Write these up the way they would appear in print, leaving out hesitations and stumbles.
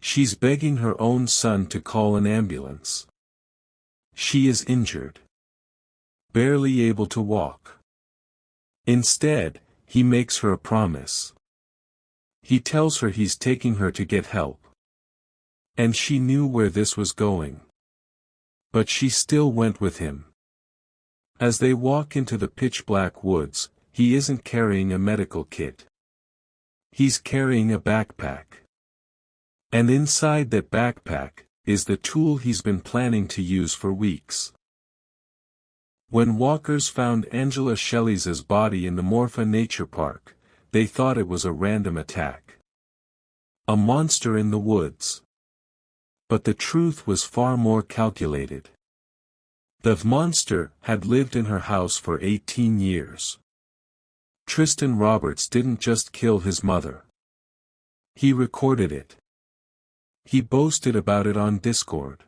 She's begging her own son to call an ambulance. She is injured, barely able to walk. Instead, he makes her a promise. He tells her he's taking her to get help. And she knew where this was going. But she still went with him. As they walk into the pitch-black woods, he isn't carrying a medical kit. He's carrying a backpack. And inside that backpack is the tool he's been planning to use for weeks. When walkers found Angela Shellis's body in the Morpha Nature Park, they thought it was a random attack. A monster in the woods. But the truth was far more calculated. The monster had lived in her house for 18 years. Tristan Roberts didn't just kill his mother. He recorded it. He boasted about it on Discord.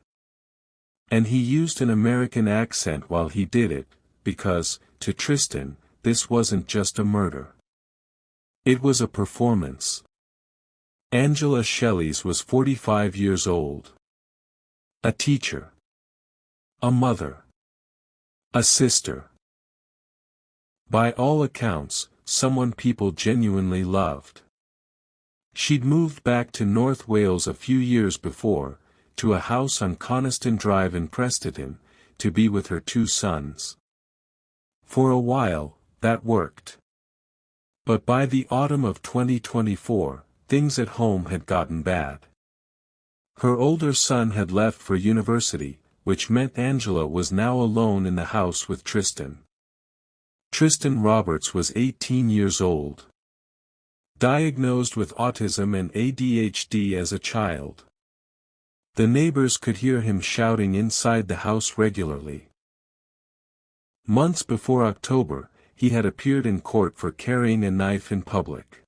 And he used an American accent while he did it, because, to Tristan, this wasn't just a murder. It was a performance. Angela Shellis was 45 years old. A teacher. A mother. A sister. By all accounts, someone people genuinely loved. She'd moved back to North Wales a few years before, to a house on Coniston Drive in Preston, to be with her 2 sons. For a while, that worked. But by the autumn of 2024, things at home had gotten bad. Her older son had left for university, which meant Angela was now alone in the house with Tristan. Tristan Roberts was 18 years old. Diagnosed with autism and ADHD as a child. The neighbors could hear him shouting inside the house regularly. Months before October, he had appeared in court for carrying a knife in public.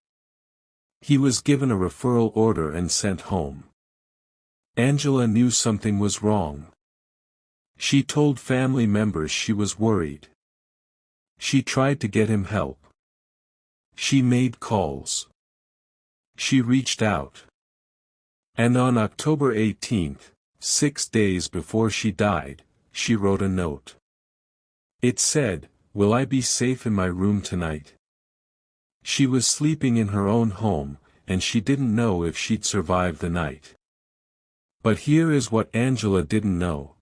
He was given a referral order and sent home. Angela knew something was wrong. She told family members she was worried. She tried to get him help. She made calls. She reached out. And on October 18th, 6 days before she died, she wrote a note. It said, "Will I be safe in my room tonight?" She was sleeping in her own home, and she didn't know if she'd survive the night. But here is what Angela didn't know.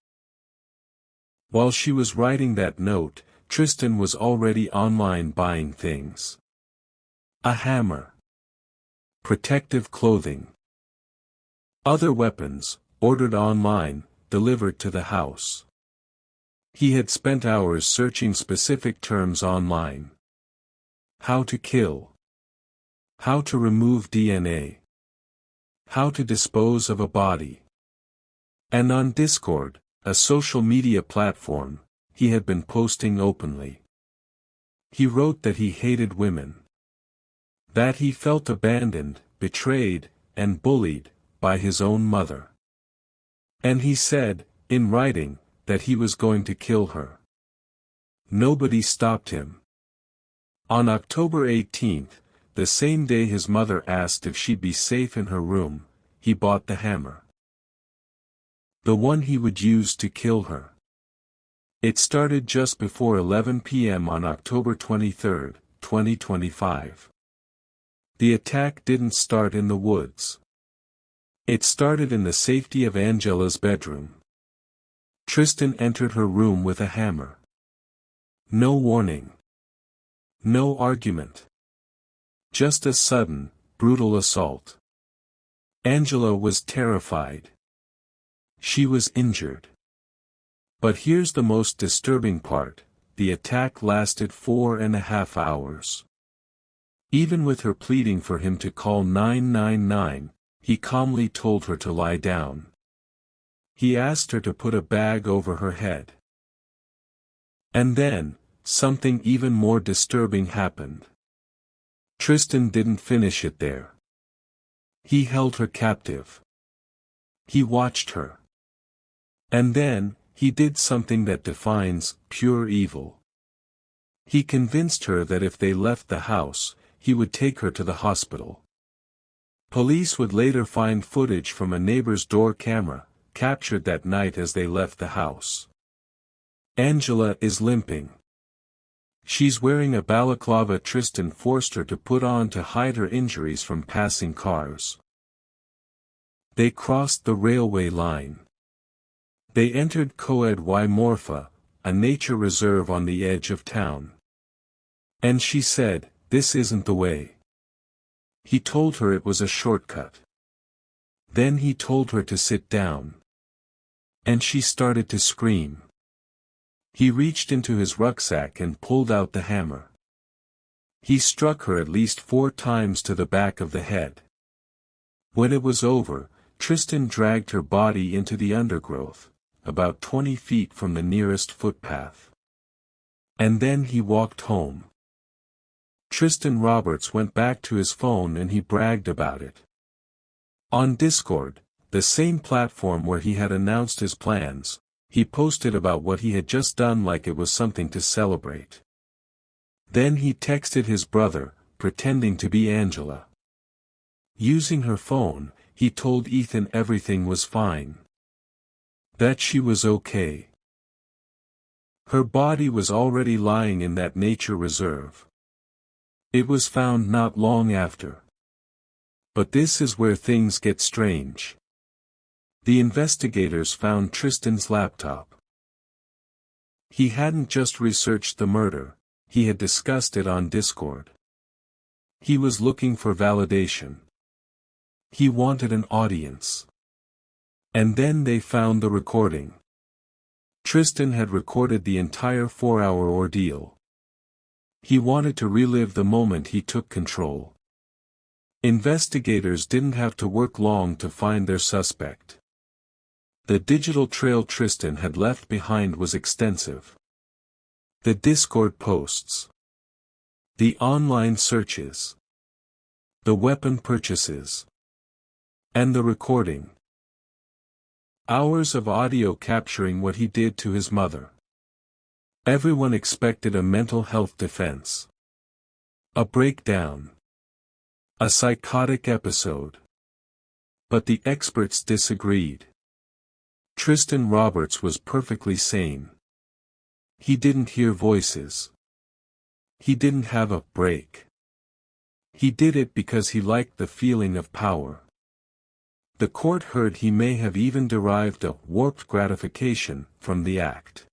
While she was writing that note, Tristan was already online buying things. A hammer. Protective clothing. Other weapons, ordered online, delivered to the house. He had spent hours searching specific terms online. How to kill. How to remove DNA. How to dispose of a body. And on Discord, a social media platform, he had been posting openly. He wrote that he hated women. That he felt abandoned, betrayed, and bullied by his own mother. And he said, in writing, that he was going to kill her. Nobody stopped him. On October 18th, the same day his mother asked if she'd be safe in her room, he bought the hammer. The one he would use to kill her. It started just before 11 p.m. on October 23, 2025. The attack didn't start in the woods. It started in the safety of Angela's bedroom. Tristan entered her room with a hammer. No warning. No argument. Just a sudden, brutal assault. Angela was terrified. She was injured. But here's the most disturbing part, the attack lasted 4.5 hours. Even with her pleading for him to call 999, he calmly told her to lie down. He asked her to put a bag over her head. And then, something even more disturbing happened. Tristan didn't finish it there. He held her captive. He watched her. And then, he did something that defines pure evil. He convinced her that if they left the house, he would take her to the hospital. Police would later find footage from a neighbor's door camera, captured that night as they left the house. Angela is limping. She's wearing a balaclava Tristan forced her to put on to hide her injuries from passing cars. They crossed the railway line. They entered Coed y Morfa, a nature reserve on the edge of town. And she said, "This isn't the way." He told her it was a shortcut. Then he told her to sit down. And she started to scream. He reached into his rucksack and pulled out the hammer. He struck her at least 4 times to the back of the head. When it was over, Tristan dragged her body into the undergrowth, about 20 feet from the nearest footpath. And then he walked home. Tristan Roberts went back to his phone and he bragged about it. On Discord, the same platform where he had announced his plans, he posted about what he had just done like it was something to celebrate. Then he texted his brother, pretending to be Angela. Using her phone, he told Ethan everything was fine. That she was okay. Her body was already lying in that nature reserve. It was found not long after. But this is where things get strange. The investigators found Tristan's laptop. He hadn't just researched the murder, he had discussed it on Discord. He was looking for validation. He wanted an audience. And then they found the recording. Tristan had recorded the entire 4-hour ordeal. He wanted to relive the moment he took control. Investigators didn't have to work long to find their suspect. The digital trail Tristan had left behind was extensive. The Discord posts. The online searches. The weapon purchases. And the recording. Hours of audio capturing what he did to his mother. Everyone expected a mental health defense. A breakdown. A psychotic episode. But the experts disagreed. Tristan Roberts was perfectly sane. He didn't hear voices. He didn't have a break. He did it because he liked the feeling of power. The court heard he may have even derived a warped gratification from the act.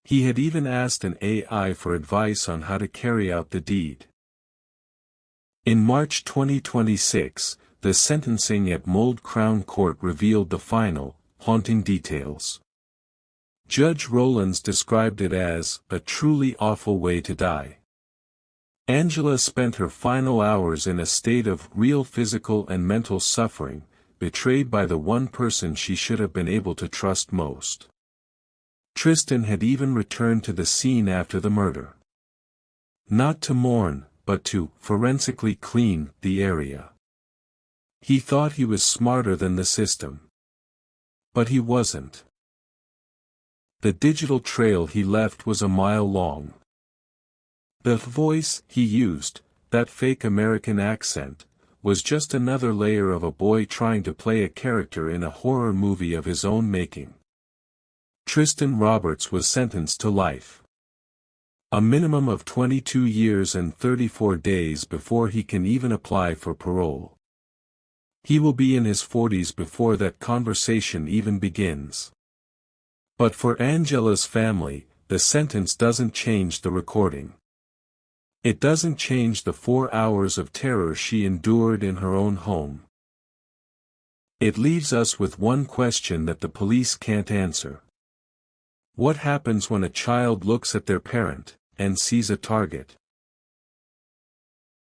He had even asked an AI for advice on how to carry out the deed. In March 2026, the sentencing at Mold Crown Court revealed the final, haunting details. Judge Rowlands described it as a truly awful way to die. Angela spent her final hours in a state of real physical and mental suffering, betrayed by the one person she should have been able to trust most. Tristan had even returned to the scene after the murder. Not to mourn, but to forensically clean the area. He thought he was smarter than the system. But he wasn't. The digital trail he left was a mile long. The voice he used, that fake American accent, was just another layer of a boy trying to play a character in a horror movie of his own making. Tristan Roberts was sentenced to life. A minimum of 22 years and 34 days before he can even apply for parole. He will be in his 40s before that conversation even begins. But for Angela's family, the sentence doesn't change the recording. It doesn't change the 4 hours of terror she endured in her own home. It leaves us with one question that the police can't answer. What happens when a child looks at their parent, and sees a target?